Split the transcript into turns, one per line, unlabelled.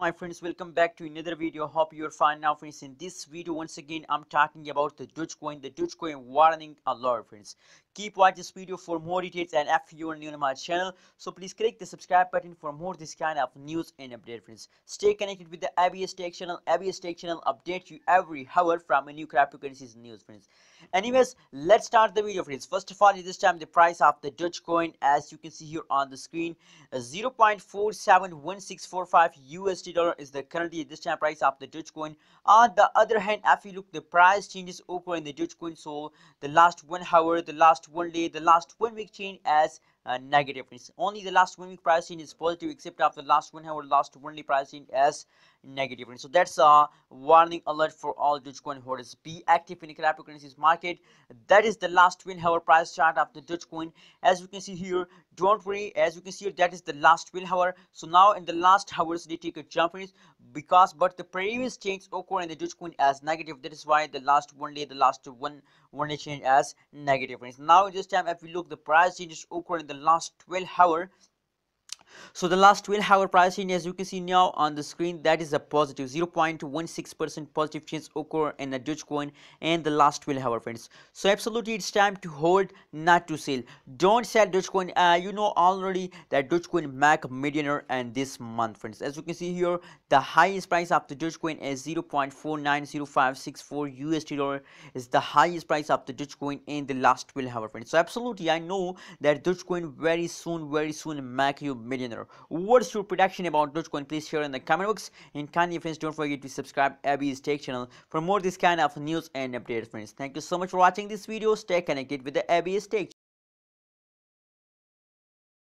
My friends, welcome back to another video. Hope you're fine now, friends. In this video, once again, I'm talking about the Dogecoin warning alert, friends. Keep watching this video for more details, and if you are new to my channel, so please click the subscribe button for more this kind of news and update, friends. Stay connected with the ABS Tech channel. ABS Tech channel update you every hour from a new cryptocurrencies news, friends. Anyways, let's start the video, friends. First of all, this time the price of the Dogecoin, as you can see here on the screen, 0.471645 USD dollar is the currently this time price of the Dogecoin. On the other hand, if you look the price changes over in the Dogecoin, so the last 1 hour, the last 1 day, the last 1 week change as negative. Only the last 1 week price change is positive, except after the last 1 hour, last 1 day price change as negative. So that's a warning alert for all Dogecoin holders. Be active in the cryptocurrencies market. That is the last 12 hour price chart of the Dogecoin. As you can see here, don't worry, as you can see here, that is the last 12 hour. So now in the last hours they take a jump in it, because but the previous change occur in the Dogecoin as negative. That is why the last 1 day, the last one day change as negative. Now this time if we look, the price changes occur in the last 12 hour. So the last 12 hour pricing, as you can see now on the screen, that is a positive 0.16% positive change occur in the Dogecoin and the last 12 hour, friends. So absolutely it's time to hold, not to sell. Don't sell Dogecoin. You know already that Dogecoin make millionaire and this month, friends. As you can see here, the highest price of the Dogecoin is 0.490564 USD dollar is the highest price of the Dogecoin in the last 12 hour, friends. So absolutely I know that Dogecoin very soon make you millionaire. What's your prediction about Dogecoin? Please share in the comment box, and kindly friends don't forget to subscribe ABS Tech channel for more this kind of news and updates, friends. Thank you so much for watching this video. Stay connected with the ABS Tech.